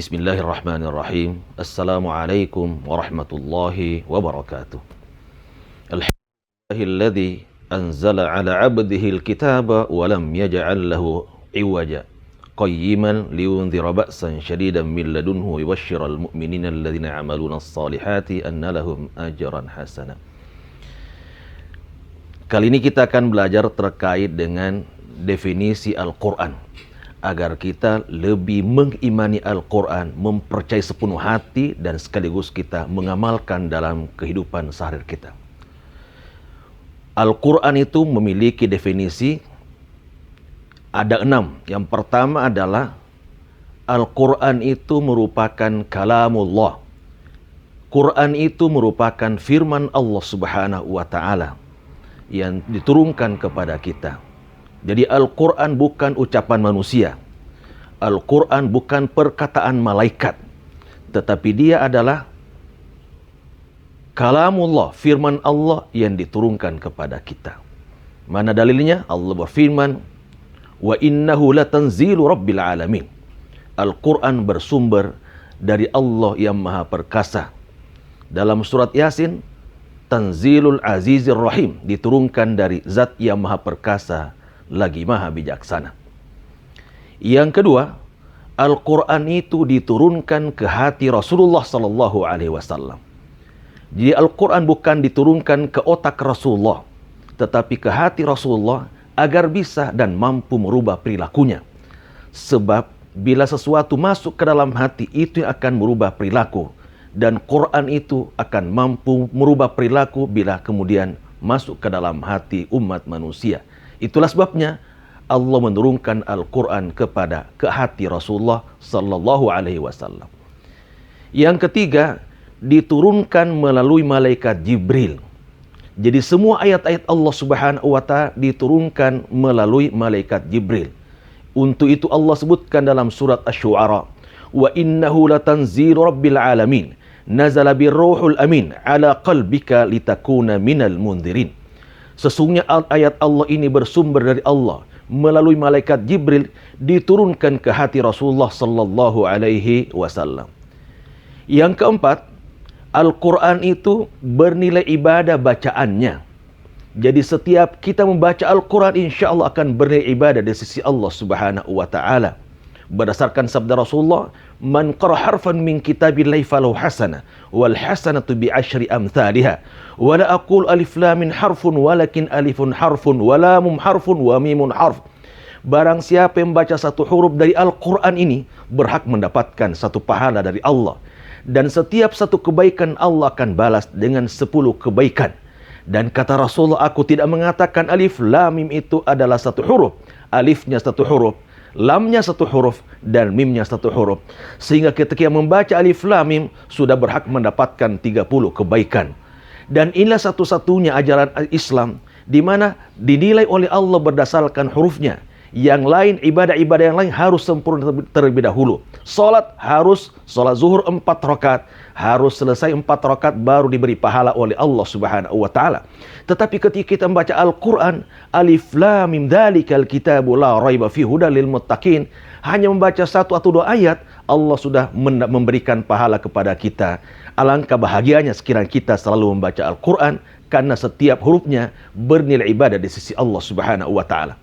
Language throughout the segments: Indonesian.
Bismillahirrahmanirrahim. Assalamualaikum warahmatullahi wabarakatuh. Alhamdulillahilladzi anzala ala 'abdihi al-kitaba wa lam yaj'al lahu 'iwaja qayyiman liyunzira ba'san shadidan min ladunhu wa yubashshiral mu'minina alladhina ya'maluna as-salihati anna lahum ajran hasana. Kali ini kita akan belajar terkait dengan definisi Al-Quran, agar kita lebih mengimani Al-Quran, mempercayai sepenuh hati, dan sekaligus kita mengamalkan dalam kehidupan sehari kita. Al-Quran itu memiliki definisi, ada 6. Yang pertama adalah Al-Quran itu merupakan kalamullah. Quran itu merupakan firman Allah Subhanahu wa Ta'ala yang diturunkan kepada kita. Jadi Al-Quran bukan ucapan manusia. Al-Quran bukan perkataan malaikat. Tetapi dia adalah kalamullah, firman Allah yang diturunkan kepada kita. Mana dalilnya? Allah berfirman, wa innahu latanzilu rabbil alamin. Al-Quran bersumber dari Allah yang maha perkasa. Dalam surat Yasin, Tanzilul Azizir Rahim, diturunkan dari zat yang maha perkasa lagi maha bijaksana. Yang kedua, Al-Quran itu diturunkan ke hati Rasulullah sallallahu alaihi wasallam. Jadi Al-Quran bukan diturunkan ke otak Rasulullah, tetapi ke hati Rasulullah agar bisa dan mampu merubah perilakunya. Sebab bila sesuatu masuk ke dalam hati, itu yang akan merubah perilaku, dan Quran itu akan mampu merubah perilaku bila kemudian masuk ke dalam hati umat manusia. Itulah sebabnya Allah menurunkan Al-Quran ke hati Rasulullah sallallahu alaihi wasallam. Yang ketiga, diturunkan melalui malaikat Jibril. Jadi semua ayat-ayat Allah Subhanahu wa Ta'ala diturunkan melalui malaikat Jibril. Untuk itu Allah sebutkan dalam surat Asy-Syu'ara, wa innahu latanzilu rabbil alamin nazala birruhul amin ala qalbika litakuna minal mundzirin. Sesungguhnya ayat Allah ini bersumber dari Allah melalui malaikat Jibril, diturunkan ke hati Rasulullah sallallahu alaihi wasallam. Yang keempat, Al-Quran itu bernilai ibadah bacaannya. Jadi setiap kita membaca Al-Quran, insya Allah akan bernilai ibadah di sisi Allah Subhanahu wa Ta'ala. Berdasarkan sabda Rasulullah, man qara harfan min kitabillahi falahu hasanah wal hasanatu bi asyri amsalha wa la aqul alif lam min harfun walakin alifun harfun wa lamum harfun wa mimun harf. Barang siapa yang membaca satu huruf dari Al-Quran ini berhak mendapatkan satu pahala dari Allah, dan setiap satu kebaikan Allah akan balas dengan 10 kebaikan. Dan kata Rasulullah, aku tidak mengatakan alif lam mim itu adalah satu huruf. Alifnya satu huruf, lamnya satu huruf, dan mimnya satu huruf. Sehingga ketika membaca alif lam mim sudah berhak mendapatkan 30 kebaikan. Dan inilah satu-satunya ajaran Islam di mana dinilai oleh Allah berdasarkan hurufnya. Yang lain, ibadah-ibadah yang lain harus sempurna terlebih dahulu. Salat zuhur 4 rakaat, harus selesai 4 rakaat baru diberi pahala oleh Allah Subhanahu wa Ta'ala. Tetapi ketika kita membaca Al-Quran, alif lam mim dzalikal kitabu la raiba fihi hudal lil muttaqin, hanya membaca 1 atau 2 ayat, Allah sudah memberikan pahala kepada kita. Alangkah bahagianya sekiranya kita selalu membaca Al-Quran, karena setiap hurufnya bernilai ibadah di sisi Allah Subhanahu wa Ta'ala.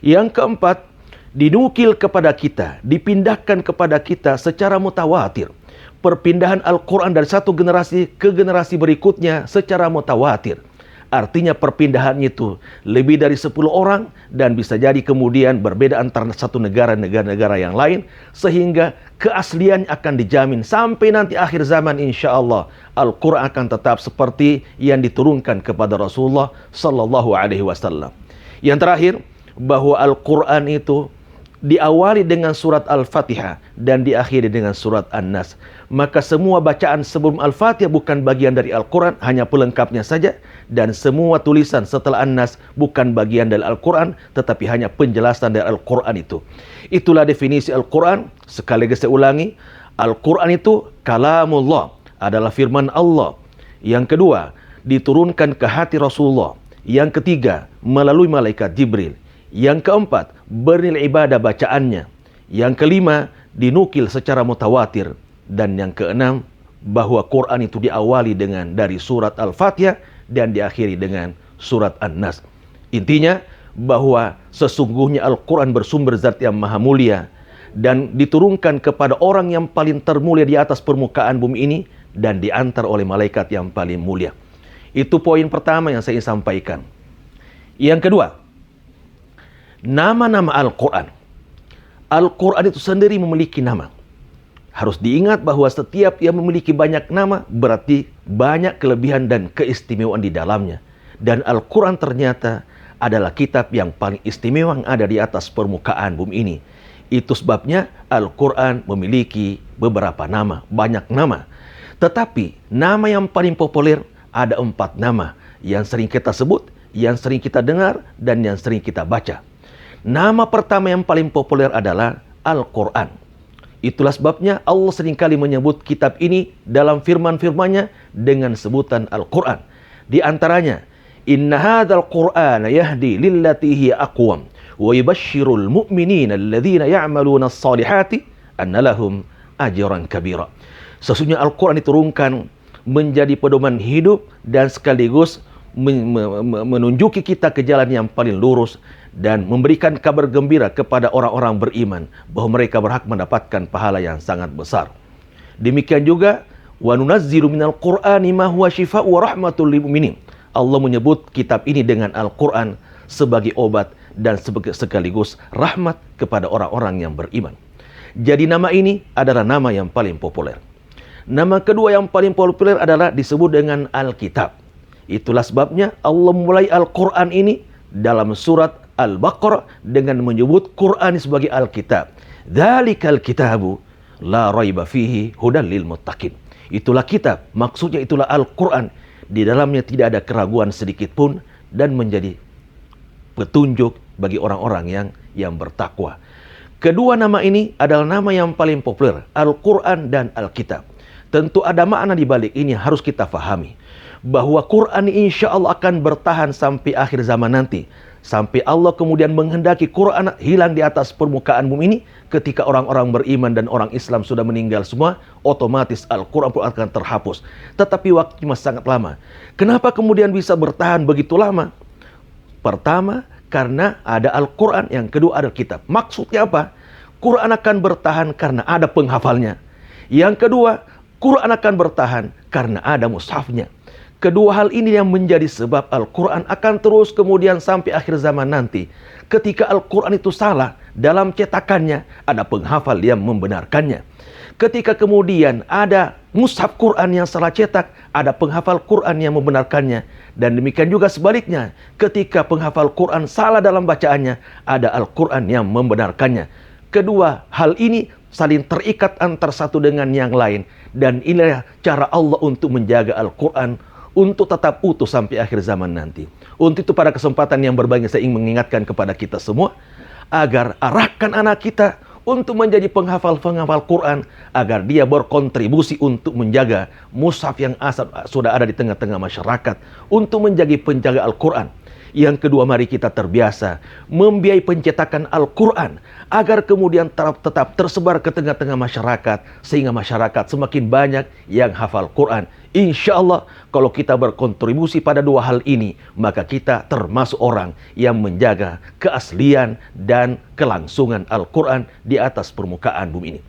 Yang keempat, dinukil kepada kita, dipindahkan kepada kita secara mutawatir. Perpindahan Al-Quran dari satu generasi ke generasi berikutnya secara mutawatir. Artinya perpindahannya itu lebih dari 10 orang, dan bisa jadi kemudian berbeda antara satu negara yang lain, sehingga keaslian akan dijamin sampai nanti akhir zaman. Insya Allah Al-Quran akan tetap seperti yang diturunkan kepada Rasulullah sallallahu alaihi wasallam. Yang terakhir, bahwa Al-Quran itu diawali dengan surat Al-Fatihah dan diakhiri dengan surat An-Nas. Maka semua bacaan sebelum Al-Fatihah bukan bagian dari Al-Quran, hanya pelengkapnya saja. Dan semua tulisan setelah An-Nas bukan bagian dari Al-Quran, tetapi hanya penjelasan dari Al-Quran itu. Itulah definisi Al-Quran. Sekaligus saya ulangi, Al-Quran itu kalamullah, adalah firman Allah. Yang kedua, diturunkan ke hati Rasulullah. Yang ketiga, melalui malaikat Jibril. Yang keempat, bernilai ibadah bacaannya. Yang kelima, dinukil secara mutawatir. Dan yang keenam, bahwa Quran itu diawali dari surat Al-Fatihah dan diakhiri dengan surat An-Nas. Intinya bahwa sesungguhnya Al-Quran bersumber zat yang maha mulia dan diturunkan kepada orang yang paling termulia di atas permukaan bumi ini dan diantar oleh malaikat yang paling mulia. Itu poin pertama yang saya ingin sampaikan. Yang kedua, nama-nama Al-Quran. Al-Quran itu sendiri memiliki nama. Harus diingat bahwa setiap yang memiliki banyak nama berarti banyak kelebihan dan keistimewaan di dalamnya. Dan Al-Quran ternyata adalah kitab yang paling istimewa yang ada di atas permukaan bumi ini. Itu sebabnya Al-Quran memiliki beberapa nama, banyak nama. Tetapi nama yang paling populer ada 4 nama yang sering kita sebut, yang sering kita dengar, dan yang sering kita baca. Nama pertama yang paling populer adalah Al-Quran. Itulah sebabnya Allah seringkali menyebut kitab ini dalam firman-firmannya dengan sebutan Al-Quran. Di antaranya, Inna hadzal Qur'ana yahdi lillati hiya aqwam wa yubashshirul mu'minina alladhina ya'maluna as-salihati anna lahum ajran kabira. Sesungguhnya Al-Quran diturunkan menjadi pedoman hidup dan sekaligus menunjuki kita ke jalan yang paling lurus dan memberikan kabar gembira kepada orang-orang beriman bahwa mereka berhak mendapatkan pahala yang sangat besar. Demikian juga wa nunazzilu minal Qur'ani ma huwa syifaa'un wa rahmatul lil mu'minin. Allah menyebut kitab ini dengan Al-Quran sebagai obat dan sekaligus rahmat kepada orang-orang yang beriman. Jadi nama ini adalah nama yang paling populer. Nama kedua yang paling populer adalah disebut dengan Alkitab. Itulah sebabnya Allah memulai Al-Quran ini dalam surat Al-Baqarah dengan menyebut Quran sebagai Alkitab. Dzalikal kitabu la raiba fihi hudan lil muttaqin. Itulah kitab, maksudnya itulah Al-Quran. Di dalamnya tidak ada keraguan sedikit pun dan menjadi petunjuk bagi orang-orang yang bertakwa. Kedua nama ini adalah nama yang paling populer, Al-Quran dan Alkitab. Tentu ada makna di balik ini harus kita fahami. Bahwa Quran insya Allah akan bertahan sampai akhir zaman nanti. Sampai Allah kemudian menghendaki Quran hilang di atas permukaan bumi ini. Ketika orang-orang beriman dan orang Islam sudah meninggal semua, otomatis Al-Quran pun akan terhapus. Tetapi waktunya masih sangat lama. Kenapa kemudian bisa bertahan begitu lama? Pertama, karena ada Al-Quran. Yang kedua ada kitab. Maksudnya apa? Quran akan bertahan karena ada penghafalnya. Yang kedua, Quran akan bertahan karena ada mushafnya. Kedua hal ini yang menjadi sebab Al-Quran akan terus kemudian sampai akhir zaman nanti. Ketika Al-Quran itu salah dalam cetakannya, ada penghafal yang membenarkannya. Ketika kemudian ada mushaf Quran yang salah cetak, ada penghafal Quran yang membenarkannya. Dan demikian juga sebaliknya, ketika penghafal Quran salah dalam bacaannya, ada Al-Quran yang membenarkannya. Kedua hal ini saling terikat antara satu dengan yang lain. Dan inilah cara Allah untuk menjaga Al-Quran untuk tetap utuh sampai akhir zaman nanti. Untuk itu pada kesempatan yang berbahagia saya ingin mengingatkan kepada kita semua agar arahkan anak kita untuk menjadi penghafal-penghafal Quran agar dia berkontribusi untuk menjaga mushaf yang sudah ada di tengah-tengah masyarakat untuk menjadi penjaga Al-Quran. Yang kedua, mari kita terbiasa membiayai pencetakan Al-Quran agar kemudian tetap tersebar ke tengah-tengah masyarakat sehingga masyarakat semakin banyak yang hafal Quran. Insya Allah kalau kita berkontribusi pada dua hal ini, maka kita termasuk orang yang menjaga keaslian dan kelangsungan Al-Quran di atas permukaan bumi ini.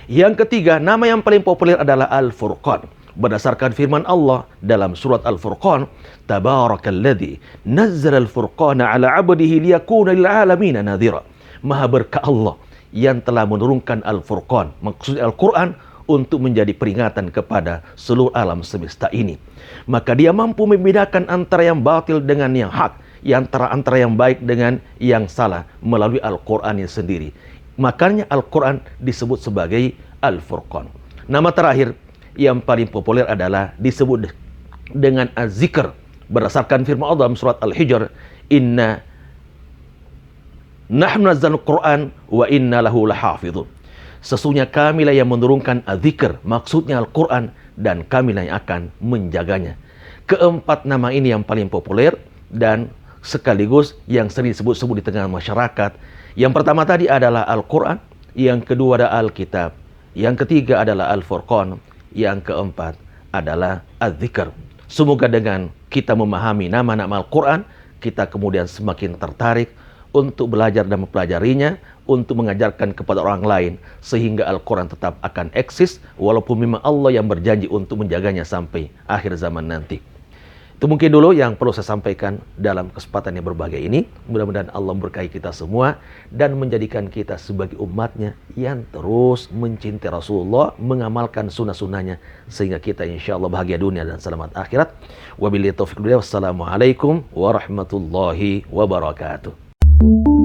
Yang ketiga, nama yang paling populer adalah Al-Furqan. Berdasarkan firman Allah dalam surat Al-Furqan, Tabarakalladzi nazzala al-furqana ala 'abdihi liyakuna lil 'alamin nadhira. Maha berkah Allah yang telah menurunkan Al-Furqan, maksudnya Al-Quran, untuk menjadi peringatan kepada seluruh alam semesta ini. Maka dia mampu membedakan antara yang batil dengan yang hak, antara yang baik dengan yang salah melalui Al-Qurannya sendiri. Makanya Al-Quran disebut sebagai Al-Furqan. Nama terakhir yang paling populer adalah disebut dengan Az-Zikr. Berdasarkan firman Allah dalam surat Al-Hijr, Inna nahnu nazzalna Qur'an wa inna lahu lahafidhun. Sesungguhnya kamilah yang menurunkan Az-Zikr, maksudnya Al-Quran, dan kamilah yang akan menjaganya. Keempat nama ini yang paling populer dan sekaligus yang sering disebut-sebut di tengah masyarakat. Yang pertama tadi adalah Al-Quran, Yang kedua ada Alkitab. Yang ketiga adalah Al-Furqan. Yang keempat adalah Az-Zikr. Semoga dengan kita memahami nama-nama Al-Quran, kita kemudian semakin tertarik untuk belajar dan mempelajarinya, untuk mengajarkan kepada orang lain, sehingga Al-Quran tetap akan eksis, walaupun memang Allah yang berjanji untuk menjaganya sampai akhir zaman nanti. Itu mungkin dulu yang perlu saya sampaikan dalam kesempatan yang berbahagia ini. Mudah-mudahan Allah memberkahi kita semua dan menjadikan kita sebagai umatnya yang terus mencintai Rasulullah, mengamalkan sunnah-sunnahnya, sehingga kita insya Allah bahagia dunia dan selamat akhirat. Wabillahi taufiq wal hidayah. Wassalamualaikum warahmatullahi wabarakatuh.